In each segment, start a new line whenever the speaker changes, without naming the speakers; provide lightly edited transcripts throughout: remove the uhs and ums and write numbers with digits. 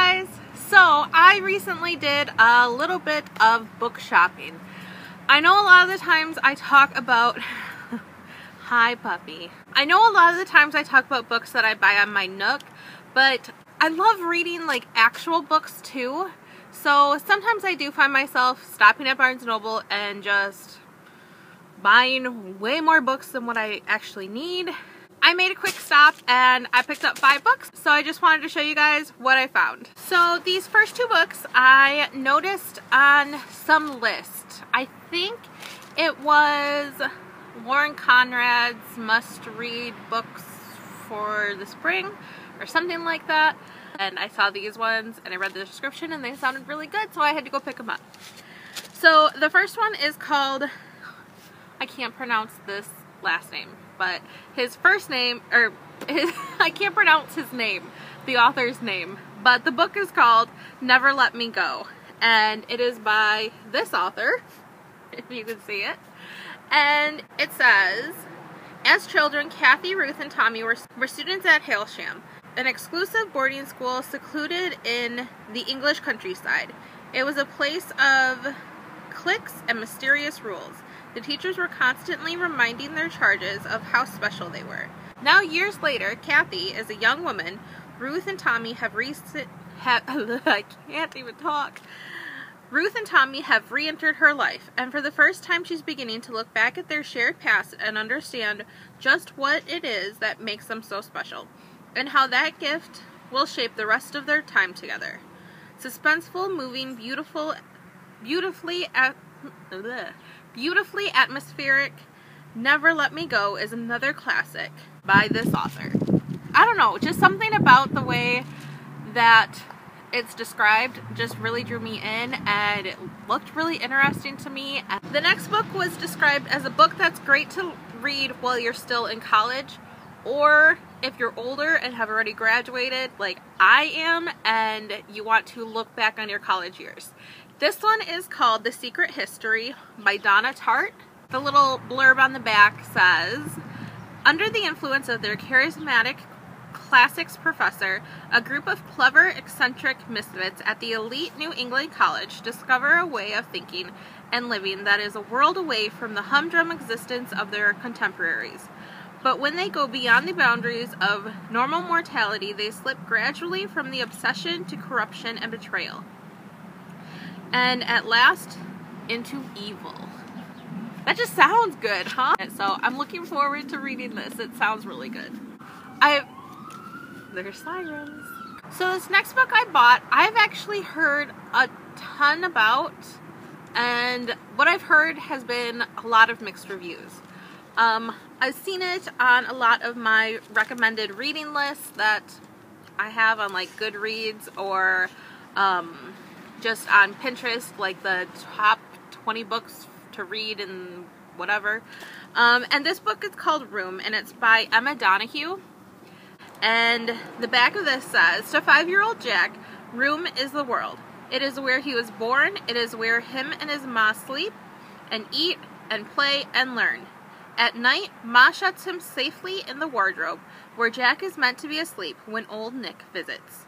guys! So I recently did a little bit of book shopping. I know a lot of the times I talk about hi puppy. I know a lot of the times I talk about books that I buy on my Nook, but I love reading like actual books too. So sometimes I do find myself stopping at Barnes & Noble and just buying way more books than what I actually need. I made a quick stop and I picked up 5 books, so I just wanted to show you guys what I found. So these first 2 books I noticed on some list. I think it was Lauren Conrad's must-read books for the spring or something like that. And I saw these ones and I read the description and they sounded really good, so I had to go pick them up. So the first one is called, I can't pronounce this last name, but his first name, or I can't pronounce his name, the author's name, but the book is called Never Let Me Go, and it is by this author, if you can see it, and it says, as children, Kathy, Ruth, and Tommy were students at Hailsham, an exclusive boarding school secluded in the English countryside. It was a place of cliques and mysterious rules. The teachers were constantly reminding their charges of how special they were. Now, years later, Kathy is a young woman. Ruth and Tommy have I can't even talk. Ruth and Tommy have re-entered her life, and for the first time she's beginning to look back at their shared past and understand just what it is that makes them so special, and how that gift will shape the rest of their time together. Suspenseful, moving, beautifully atmospheric, Never Let Me Go is another classic by this author. I don't know, just something about the way that it's described just really drew me in, and it looked really interesting to me. The next book was described as a book that's great to read while you're still in college, or if you're older and have already graduated like I am and you want to look back on your college years. This one is called The Secret History by Dona Tartt. The little blurb on the back says, under the influence of their charismatic classics professor, a group of clever, eccentric misfits at the elite New England college discover a way of thinking and living that is a world away from the humdrum existence of their contemporaries. But when they go beyond the boundaries of normal mortality, they slip gradually from the obsession to corruption and betrayal, and at last into evil. That just sounds good, huh? So I'm looking forward to reading this. It sounds really good. There's sirens. So this next book I bought, I've actually heard a ton about, and what I've heard has been a lot of mixed reviews. I've seen it on a lot of my recommended reading lists that I have on like Goodreads or just on Pinterest, like the top 20 books to read and whatever. And this book is called Room, and it's by Emma Donoghue. And the back of this says, to 5-year-old Jack, room is the world. It is where he was born. It is where him and his ma sleep and eat and play and learn. At night, Ma shuts him safely in the wardrobe, where Jack is meant to be asleep when old Nick visits.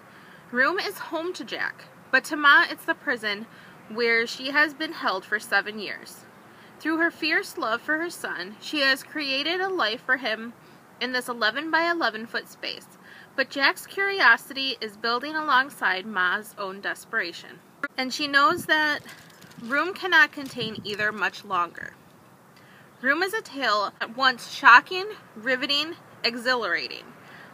Room is home to Jack, but to Ma it's the prison where she has been held for 7 years. Through her fierce love for her son, she has created a life for him in this 11 by 11 foot space, but Jack's curiosity is building alongside Ma's own desperation. And she knows that Room cannot contain either much longer. Room is a tale at once shocking, riveting, exhilarating.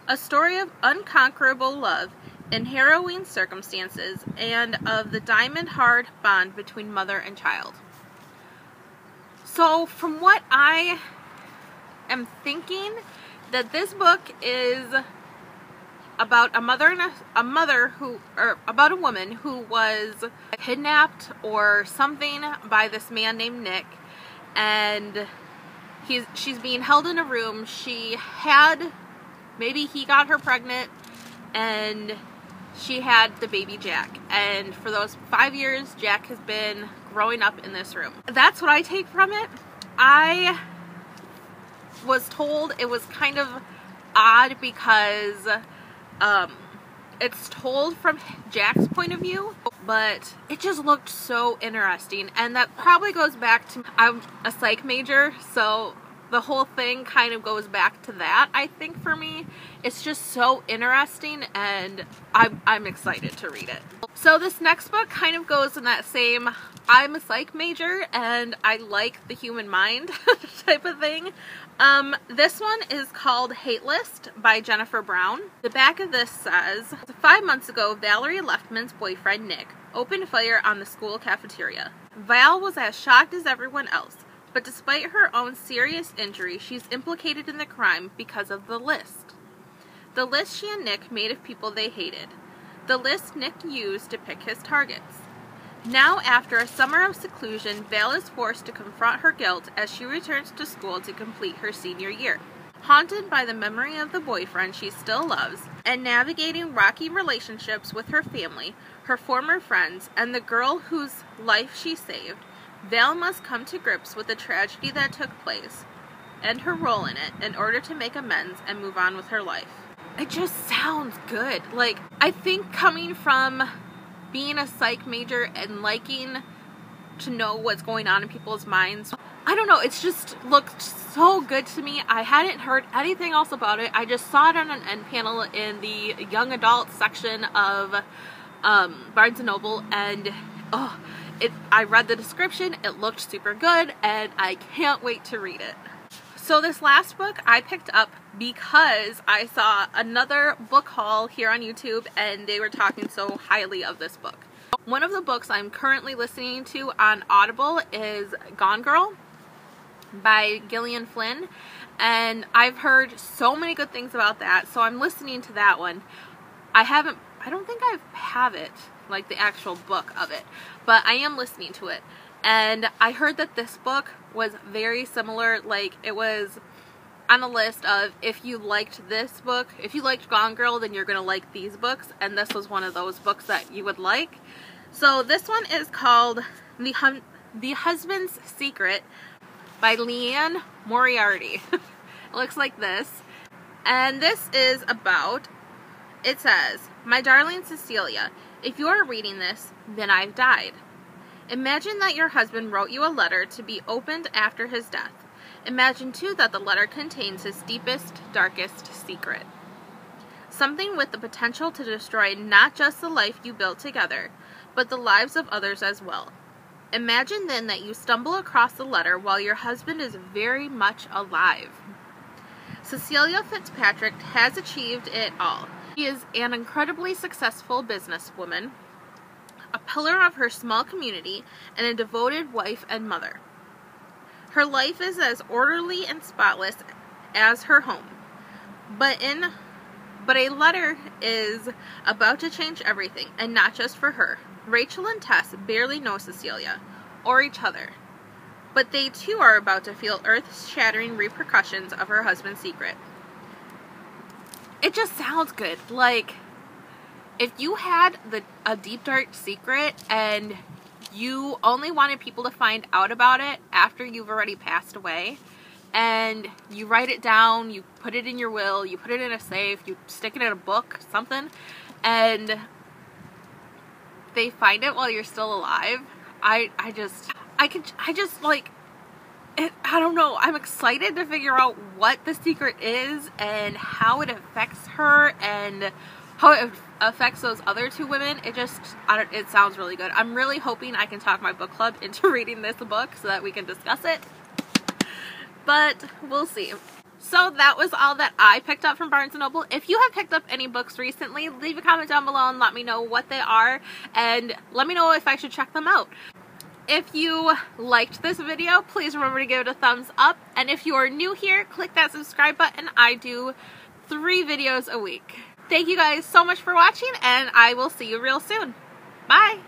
A story of unconquerable love in harrowing circumstances and of the diamond-hard bond between mother and child. So from what I am thinking, that this book is about about a woman who was kidnapped or something by this man named Nick, and she's being held in a room. Maybe he got her pregnant, and she had the baby Jack, and for those 5 years Jack has been growing up in this room. That's what I take from it. I was told it was kind of odd because it's told from Jack's point of view, but it just looked so interesting. And that probably goes back to, I'm a psych major, so the whole thing kind of goes back to that, I think, for me. It's just so interesting, and I'm excited to read it. So this next book kind of goes in that same, I'm a psych major and I like the human mind type of thing. This one is called Hate List by Jennifer Brown. The back of this says, 5 months ago, Valerie Leftman's boyfriend, Nick, opened fire on the school cafeteria. Val was as shocked as everyone else, but despite her own serious injury, she's implicated in the crime because of the list. The list she and Nick made of people they hated. The list Nick used to pick his targets. Now, after a summer of seclusion, Val is forced to confront her guilt as she returns to school to complete her senior year. Haunted by the memory of the boyfriend she still loves, and navigating rocky relationships with her family, her former friends, and the girl whose life she saved, Val must come to grips with the tragedy that took place, and her role in it, in order to make amends and move on with her life. It just sounds good. Like, I think coming from being a psych major and liking to know what's going on in people's minds, I don't know, it's just looked so good to me. I hadn't heard anything else about it. I just saw it on an end panel in the young adult section of Barnes & Noble, and I read the description, it looked super good, and I can't wait to read it. So this last book I picked up because I saw another book haul here on YouTube and they were talking so highly of this book. One of the books I'm currently listening to on Audible is Gone Girl by Gillian Flynn, and I've heard so many good things about that, so I'm listening to that one. I don't think I have it, like the actual book of it, but I am listening to it. And I heard that this book was very similar, like it was on a list of, if you liked this book, if you liked Gone Girl, then you're going to like these books, and this was one of those books that you would like. So this one is called The Husband's Secret by Liane Moriarty. It looks like this. And this is about, it says, "My darling Cecilia, if you are reading this, then I've died. Imagine that your husband wrote you a letter to be opened after his death. Imagine, too, that the letter contains his deepest, darkest secret. Something with the potential to destroy not just the life you built together, but the lives of others as well. Imagine then that you stumble across the letter while your husband is very much alive. Cecilia Fitzpatrick has achieved it all. She is an incredibly successful businesswoman, a pillar of her small community, and a devoted wife and mother. Her life is as orderly and spotless as her home. But a letter is about to change everything, and not just for her. Rachel and Tess barely know Cecilia, or each other. But they too are about to feel earth-shattering repercussions of her husband's secret." It just sounds good. Like, if you had a deep, dark secret and you only wanted people to find out about it after you've already passed away, and you write it down, you put it in your will, you put it in a safe, you stick it in a book, something, and they find it while you're still alive, I don't know, I'm excited to figure out what the secret is and how it affects her and how it affects those other two women. It sounds really good. I'm really hoping I can talk my book club into reading this book so that we can discuss it. But we'll see. So that was all that I picked up from Barnes & Noble. If you have picked up any books recently, leave a comment down below and let me know what they are, and let me know if I should check them out. If you liked this video, please remember to give it a thumbs up, and if you are new here, click that subscribe button. I do 3 videos a week. Thank you guys so much for watching, and I will see you real soon. Bye!